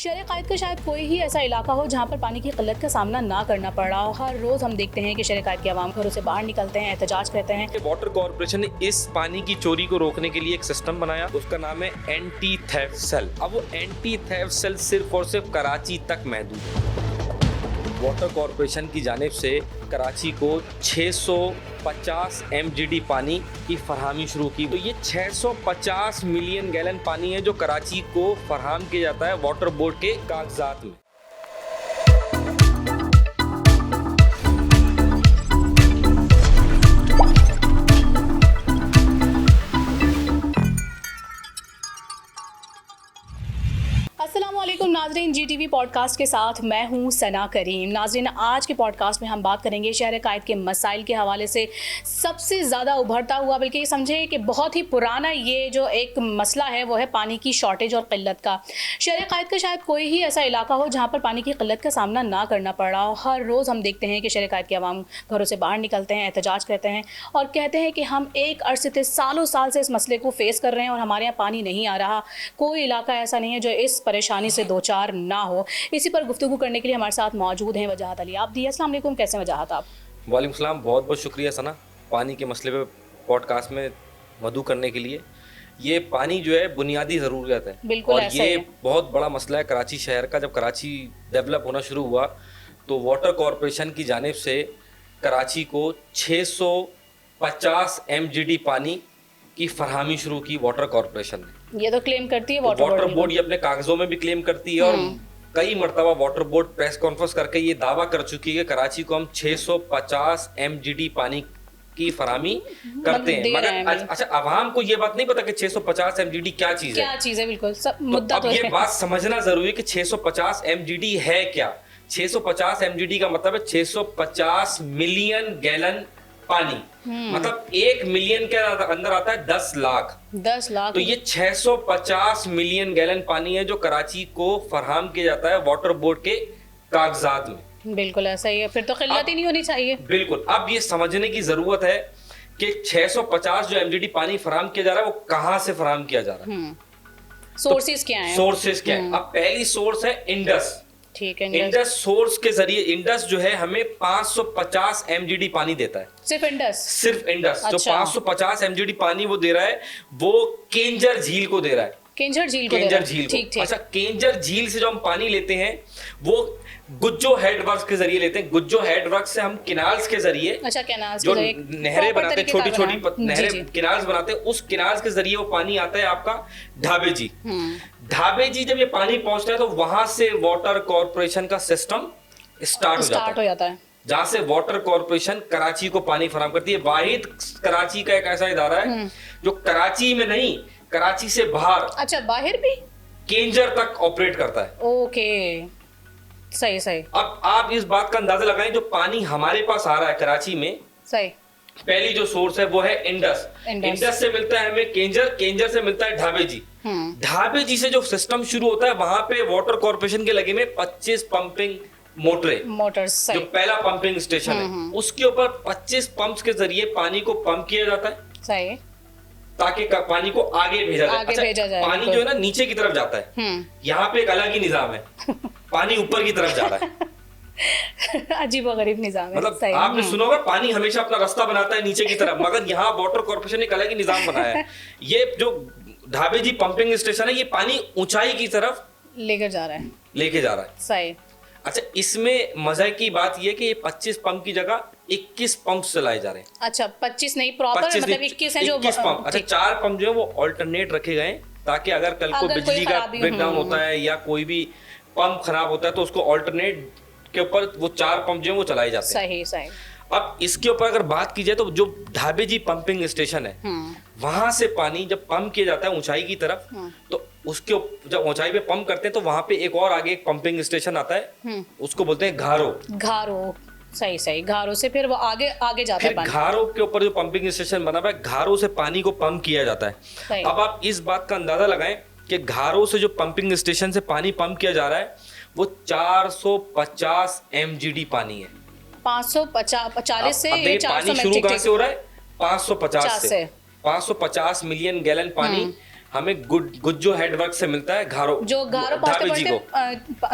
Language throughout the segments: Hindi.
शहर कायद का शायद कोई ही ऐसा इलाका हो जहाँ पर पानी की किल्लत का सामना ना करना पड़ रहा हो। हर रोज़ हम देखते हैं कि शहर कायद के अवाम घरों से बाहर निकलते हैं, एहतजाज करते हैं। वाटर कॉर्पोरेशन ने इस पानी की चोरी को रोकने के लिए एक सिस्टम बनाया, उसका नाम है एंटी थेफ्ट सेल। अब वो एंटी थेफ्ट सेल सिर्फ और सिर्फ कराची तक महदूद है। वाटर कॉर्पोरेशन की जानिब से कराची को 650 MGD पानी की फरहमी शुरू की। तो ये 650 मिलियन गैलन पानी है जो कराची को फराहम किया जाता है वाटर बोर्ड के कागजात में। अस्सलामुअलैकुम नाज़रीन, GTV पॉडकास्ट के साथ मैं हूं सना करीम। नाज़रीन, आज के पॉडकास्ट में हम बात करेंगे शहर कायद के मसाइल के हवाले से सबसे ज़्यादा उभरता हुआ, बल्कि ये समझे कि बहुत ही पुराना ये जो एक मसला है वो है पानी की शॉर्टेज और क़िल्लत का। शहर कायद का शायद कोई ही ऐसा इलाका हो जहाँ पर पानी की क़िल्लत का सामना ना करना पड़ रहा हो। हर रोज़ हम देखते हैं कि शहर कायद के अवाम घरों से बाहर निकलते हैं, एहतजाज करते हैं और कहते हैं कि हम एक अरसे से सालों साल से इस मसले को फेस कर रहे हैं और हमारे यहाँ पानी नहीं आ रहा। कोई इलाका ऐसा नहीं है जो इस परेशानी से दो चार ना हो। इसी पर गुफ्तगू करने के लिए हमारे साथ मौजूद हैं वजाहत अली आबदी। अस्सलाम वालेकुम, कैसे वजाहत आप? वालेकुम सलाम, बहुत बहुत शुक्रिया सना पानी के मसले पे पॉडकास्ट में मदऊ करने के लिए। ये पानी जो है बुनियादी ज़रूरत है, बिल्कुल और ऐसा ये है। बहुत बड़ा मसला है कराची शहर का। जब कराची डेवलप होना शुरू हुआ तो वाटर कॉर्पोरेशन की जानिब से कराची को 650 MGD पानी की फरहमी शुरू की वाटर कॉर्पोरेशन ने। ये तो क्लेम करती है वाटर बोर्ड ये अपने कागजों में भी क्लेम करती है और कई मरतबा वाटर बोर्ड प्रेस कॉन्फ्रेंस करके ये दावा कर चुकी है कि कराची को हम 650 MGD पानी की फरहमी करते हैं। मगर अच्छा, आवाम को ये बात नहीं पता कि 650 MGD क्या चीज़ है। क्या चीज़ है, बिल्कुल सब तो मुद्दा अब ये बात समझना जरूरी है कि 650 MGD है क्या। 650 MGD का मतलब है 650 मिलियन गैलन पानी। मतलब 1 मिलियन के अंदर आता है 10 लाख। 10 लाख। तो ये 650 मिलियन गैलन पानी है जो कराची को फराहम किया जाता है वाटर बोर्ड के कागजात में। बिल्कुल ऐसा ही है, फिर तो किल्लत ही नहीं होनी चाहिए। बिल्कुल। अब ये समझने की जरूरत है कि 650 जो MGD पानी फराहम किया जा रहा है वो कहां से फराहम किया जा रहा है, सोर्सेज क्या है? सोर्सेज क्या है। अब पहली सोर्स है इंडस। ठीक है, इंडस सोर्स के जरिए इंडस जो है हमें 550 MGD पानी देता है। सिर्फ इंडस? सिर्फ इंडस। जो अच्छा। 550 MGD पानी वो दे रहा है वो केंजर झील को दे रहा है। केंजर झील को? केंजर झील को। ठीक ठीक। अच्छा, केंजर झील से जो हम पानी लेते हैं वो गुज्जो हेडवर्क्स के जरिए लेते हैं। गुज्जो हेडवर्क्स से हम किनाल्स के जरिए, अच्छा, कैनाल्स जो के जरिए नहरें बनाते हैं, छोटी छोटी जी, नहरें जी। किनाल्स बनाते हैं, उस किनाल्स के जरिए वो पानी आता है आपका ढाबे जी। ढाबे जी जब ये पानी पहुंचता है तो वहां से वाटर कॉर्पोरेशन का सिस्टम स्टार्ट हो जाता है, जहां से वाटर कॉर्पोरेशन कराची को पानी फराहम करती है। वाहिद कराची का एक ऐसा इदारा है जो कराची में नहीं, कराची से बाहर, अच्छा बाहर भी, केंजर तक ऑपरेट करता है। ओके, सही सही। अब आप इस बात का अंदाजा लगाएं, जो पानी हमारे पास आ रहा है कराची में, सही। पहली जो सोर्स है वो है इंडस। इंडस से मिलता है हमें केंजर, केंजर से मिलता है ढाबे जी। ढाबे जी से जो सिस्टम शुरू होता है वहां पे वाटर कॉर्पोरेशन के लगे में 25 पंपिंग मोटर्स, जो पहला पंपिंग स्टेशन है उसके ऊपर 25 पंप्स के जरिए पानी को पंप किया जाता है, सही, ताकि पानी को आगे भेजा जाए। भेजा जाए। पानी जो है ना नीचे की तरफ जाता है, यहाँ पे एक अलग ही निजाम है। पानी ऊपर की तरफ जा रहा है। अजीब व गरीब निजाम है। मतलब आपने सुना होगा पानी हमेशा अपना रास्ता बनाता है नीचे की तरफ, मगर यहाँ वाटर कॉर्पोरेशन ने एक अलग ही निजाम बनाया है। ये जो ढाबे जी पंपिंग स्टेशन है ये पानी ऊंचाई की तरफ लेके जा रहा है। सही। अच्छा, इसमें मजे की बात ये कि ये 25 पंप की जगह 21 पंप चलाए जा रहे हैं। अच्छा, 25 नहीं प्रॉपर, मतलब 21 है जो 21 पंप। अच्छा, 4 पंप जो है वो अल्टरनेट रखे गए ताकि अगर कल को बिजली का ब्रेकडाउन होता है या कोई भी पंप खराब होता है तो उसको अल्टरनेट के ऊपर वो 4 पंप जो है वो चलाए जाते हैं। सही सही। अब इसके ऊपर अगर बात की जाए तो जो ढाबे जी पंपिंग स्टेशन है वहां से पानी जब पंप किया जाता है ऊंचाई की तरफ, तो उसके जब ऊंचाई पे पंप करते हैं तो वहां पे एक और आगे एक पंपिंग स्टेशन आता है, उसको बोलते हैं घारो। सही सही। घारो से फिर वो आगे आगे जाता है पानी। घारो के ऊपर जो पंपिंग स्टेशन बना हुआ है, घारो से पानी को पंप किया जाता है। अब आप इस बात का अंदाजा लगाएं कि घारो से जो पंपिंग स्टेशन से पानी पंप किया जा रहा है वो 450 MGD पानी है। 540 से ये 400 पानी शुरू कहां से हो रहा है? 550 से। 550 मिलियन गैलन पानी हमें गुज्जो हेडवर्क से मिलता है घारो, जो घारो ढाबे जी को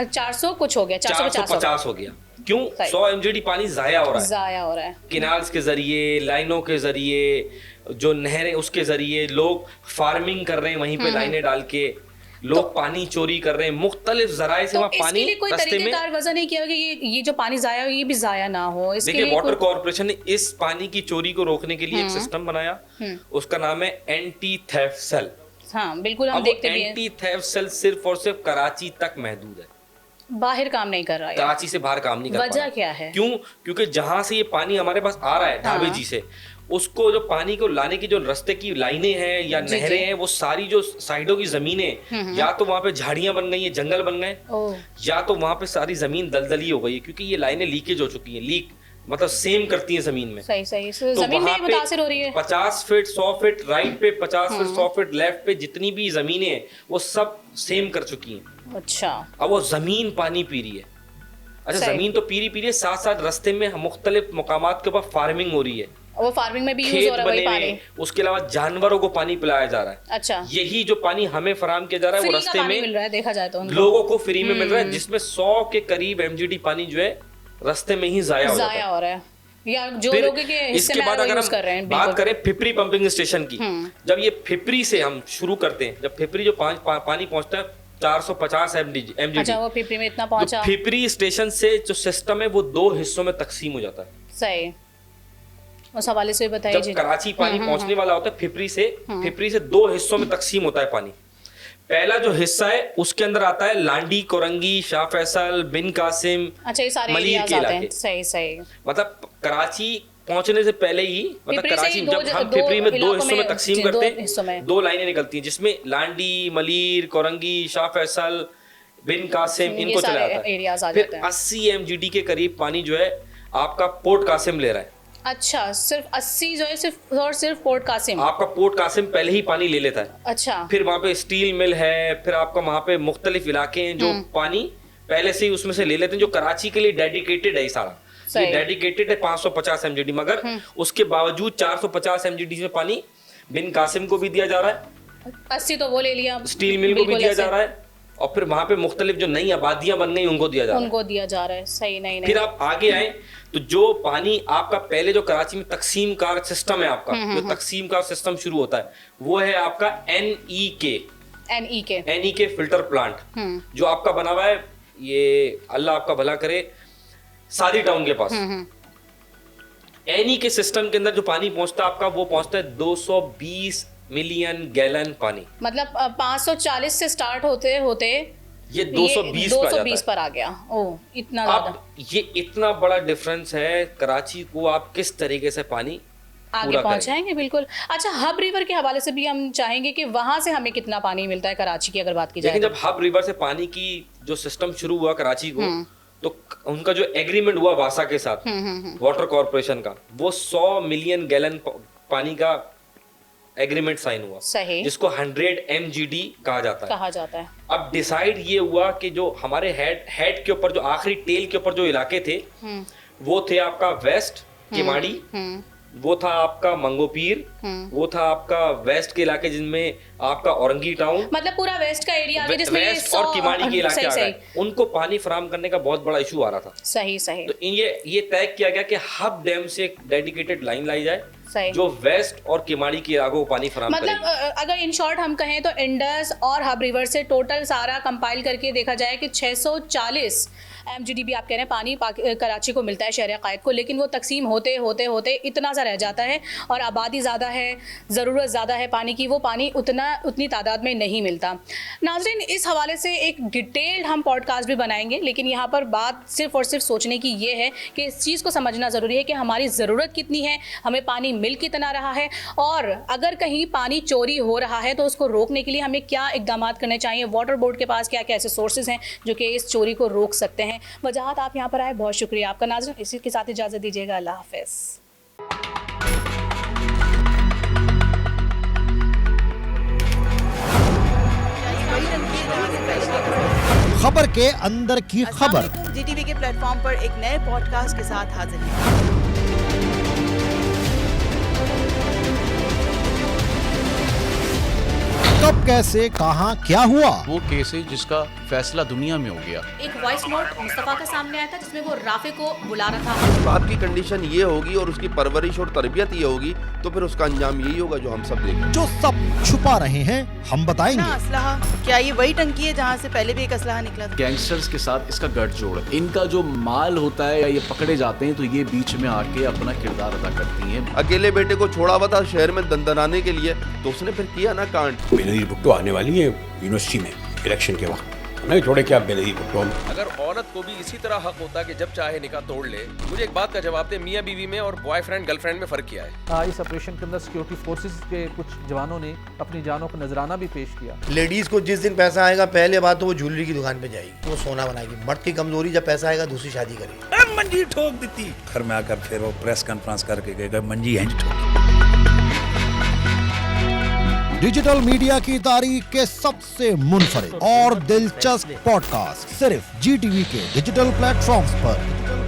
400 कुछ हो गया, 450 हो गया। क्यों? 100 MGD पानी जाया हो रहा है किनाल्स के जरिए, लाइनों के जरिए, जो नहरें उसके जरिए, लोग फार्मिंग कर रहे हैं वहीं पे लाइनें डाल के, लोग पानी चोरी कर रहे हैं, मुख्तलिफ जराए से वहाँ पानी कोई तरीकेकार वजह नहीं किया कि ये जो पानी जाया हो ये भी जाया ना हो। देखिए वाटर कॉर्पोरेशन ने इस पानी की चोरी को रोकने के लिए एक सिस्टम बनाया, उसका नाम है एंटी थेफ्ट सेल। हाँ बिल्कुल, हम देखते भी हैं। एंटी थेफ्ट सेल सिर्फ और सिर्फ कराची तक महदूद है, बाहर काम नहीं कर रहा है। कराची से बाहर काम नहीं कर रहा। वजह क्या है? क्यों? क्योंकि जहां से ये पानी हमारे पास आ रहा है ढाबे जी से, उसको जो पानी को लाने की जो रास्ते की लाइनें हैं या नहरें हैं, वो सारी जो साइडों की जमीनें, या तो वहां पे झाड़ियां बन गई है, जंगल बन गए, या तो वहां पे सारी जमीन दलदली हो गई है, क्योंकि ये लाइनें लीकेज हो चुकी हैं। लीक मतलब सेम करती है जमीन में। सही तो जमीन में मुतासिर हो रही है। 50 फीट 100 फीट राइट पे, 50 फीट 100 फीट लेफ्ट पे जितनी भी जमीनें हैं वो सब सेम कर चुकी हैं। अच्छा, अब वो जमीन पानी पी रही है। अच्छा, जमीन तो पी रही है, साथ साथ रास्ते में मुख्तलिफ मकामात के ऊपर फार्मिंग हो रही है, वो फार्मिंग में भी यूज हो रहा है वही पानी। उसके अलावा जानवरों को पानी पिलाया जा रहा है। अच्छा, यही जो पानी हमें फराहम किया जा रहा है वो रास्ते में मिल रहा है, देखा जाए तो लोगों को फ्री में मिल रहा है, जिसमें 100 के करीब MGD पानी जो है रास्ते में ही जाया हो रहा है। या जो लोग के इसके बाद अगर हम बात करें फिपरी पंपिंग स्टेशन की, जब ये फिपरी से हम शुरू करते हैं, जब फिपरी जो पानी पहुंचता है 450 MGD, अच्छा वो फिपरी में इतना पहुंचा। फिपरी स्टेशन से जो सिस्टम है वो 2 हिस्सों में तकसीम हो जाता है। सही, उस हवाले से बताइए। जब कराची पानी पहुंचने वाला होता है फिपरी से 2 हिस्सों में तकसीम होता है पानी। पहला जो हिस्सा है उसके अंदर आता है लांडी, कोरंगी, शाह फैसल, बिन कासिम, अच्छा ये सारे मलीर के इलाके। सही मतलब कराची पहुंचने से पहले ही, मतलब कराची जब हम फिपरी में 2 हिस्सों में तकसीम करते हैं, 2 लाइनें निकलती हैं जिसमें लांडी, मलीर, कोरंगी, शाह फैसल, बिन कासिम इनको चला जाता है। फिर 80 MGD के करीब पानी जो है आपका पोर्ट कासिम ले रहा है। अच्छा, सिर्फ 80 जो है सिर्फ पोर्ट कासिम, आपका पोर्ट कासिम पहले ही पानी ले लेता है। अच्छा, फिर वहाँ पे स्टील मिल है, फिर आपका वहाँ पे मुख्तलिफ इलाके हैं जो पानी पहले से ही उसमें से ले लेते हैं, जो कराची के लिए डेडिकेटेड है। ये सारा ये डेडिकेटेड है 550 MGD, मगर उसके बावजूद 450 MGD में पानी बिन कासिम को भी दिया जा रहा है, 80 तो वो ले लिया, स्टील मिल को भी दिया जा रहा है, और फिर वहाँ पे मुख्तलिफ जो नई आबादियां बन गई उनको दिया जा रहा है। सही, नहीं। फिर आप आगे आए तो जो पानी आपका पहले जो कराची में तकसीम कार सिस्टम है, आपका जो तकसीम कार सिस्टम शुरू होता है वो है आपका NEK फिल्टर प्लांट, जो आपका बना हुआ है, ये अल्लाह आपका भला करे, सादी टाउन के पास। NEK सिस्टम के अंदर जो पानी पहुंचता है आपका, वो पहुंचता है 220 मिलियन गैलन पानी। मतलब 540 से स्टार्ट होते ये 220 पर आ गया। ओह, इतना ज्यादा। ये इतना बड़ा डिफरेंस है। कराची को आप किस तरीके से पानी आगे पहुंचाएंगे? बिल्कुल। अच्छा, हब रिवर के हवाले से भी हम चाहेंगे कि वहां से हमें कितना पानी मिलता है कराची की, अगर बात की जाए। लेकिन जब हब रिवर से पानी की जो सिस्टम शुरू हुआ कराची को, तो उनका जो एग्रीमेंट हुआ वासा के साथ, वाटर कॉर्पोरेशन का, वो 100 मिलियन गैलन पानी का एग्रीमेंट साइन हुआ, सही, जिसको 100 MGD कहा जाता है। अब डिसाइड ये हुआ कि जो हमारे हेड के ऊपर, जो आखिरी टेल के ऊपर जो इलाके थे, वो थे आपका वेस्ट किमाड़ी, वो था आपका मंगोपीर, वो था आपका वेस्ट के इलाके जिनमें आपका औरंगी टाउन, मतलब पूरा वेस्ट का एरिया आ गया, जिसमें वेस्ट और किमाड़ी के इलाके आ गए। उनको पानी फराहम करने का बहुत बड़ा इशू आ रहा था। सही। तो ये तय किया गया कि हब डैम से एक डेडिकेटेड लाइन लाई जाए जो वेस्ट और किमाड़ी के इलाकों को पानी फराहम करेगी। मतलब अगर इन शॉर्ट हम कहें तो इंडस और हब रिवर से टोटल सारा कंपाइल करके देखा जाए कि 640 MGD भी आप कह रहे हैं पानी कराची को मिलता है, शहर कायद को, लेकिन वो तकसीम होते इतना सा रह जाता है, और आबादी ज़्यादा है, ज़रूरत ज़्यादा है पानी की, वो पानी उतनी तादाद में नहीं मिलता। नाज़रीन, इस हवाले से एक डिटेल्ड हम पॉडकास्ट भी बनाएंगे, लेकिन यहाँ पर बात सिर्फ और सिर्फ सोचने की ये है कि इस चीज़ को समझना ज़रूरी है कि हमारी ज़रूरत कितनी है, हमें पानी मिल कितना रहा है, और अगर कहीं पानी चोरी हो रहा है तो उसको रोकने के लिए हमें क्या इकदाम करने चाहिए। वाटर बोर्ड के पास क्या क्या ऐसे सोर्सेज हैं जो कि इस चोरी को रोक सकते हैं। वजाहत आप यहाँ पर आए, बहुत शुक्रिया आपका। नाज़रीन, इसी के साथ इजाज़त दीजिएगा, अल्लाह हाफ़िज़। खबर के अंदर की खबर GTV के प्लेटफॉर्म पर एक नए पॉडकास्ट के साथ हाजिर हैं। कब कैसे, कहां, क्या हुआ? वो केस है जिसका फैसला दुनिया में हो गया। एक वॉइस नोट मुस्तफा का सामने आया था जिसमें वो राफे को बुला रहा था। बाप की कंडीशन ये होगी और उसकी परवरिश और तरबियत ये होगी तो फिर उसका अंजाम यही होगा जो हम सब देखें। जो सब छुपा रहे हैं हम बताएंगे। असलहा, क्या ये वही टंकी है जहाँ से पहले भी एक असलहा निकला था? गैंगस्टर्स के साथ इसका गठजोड़, इनका जो माल होता है या ये पकड़े जाते हैं तो ये बीच में आके अपना किरदार अदा करती हैं। अकेले बेटे को छोड़ा हुआ था शहर में दंदनाने के लिए तो उसने फिर किया ना कांड। बेनजीर भुट्टो आने वाली है यूनिवर्सिटी में इलेक्शन के वक्त, नहीं छोड़े क्या बेनजीर भुट्टो। अगर औरत को भी इसी तरह हक होता कि जब चाहे निकाह तोड़ ले, मुझे एक बात का जवाब दे, मियां बीवी में और बॉयफ्रेंड गर्लफ्रेंड में फर्क क्या है? इस ऑपरेशन के अंदर सिक्योरिटी फोर्सेस के कुछ जवानों ने अपनी जानों को नजराना भी पेश किया। लेडीज को जिस दिन पैसा आएगा पहले बात तो वो ज्वेलरी की दुकान पे जाएगी, वो सोना बनाएगी। मर्द की कमजोरी जब पैसा आएगा दूसरी शादी करेगी। मंजी ठोक देती, घर में आकर फिर वो प्रेस कॉन्फ्रेंस करके गए मंजी हैं ठोक। डिजिटल मीडिया की तारीख के सबसे मुनफरिद और दिलचस्प पॉडकास्ट सिर्फ GTV के डिजिटल प्लेटफॉर्म्स पर।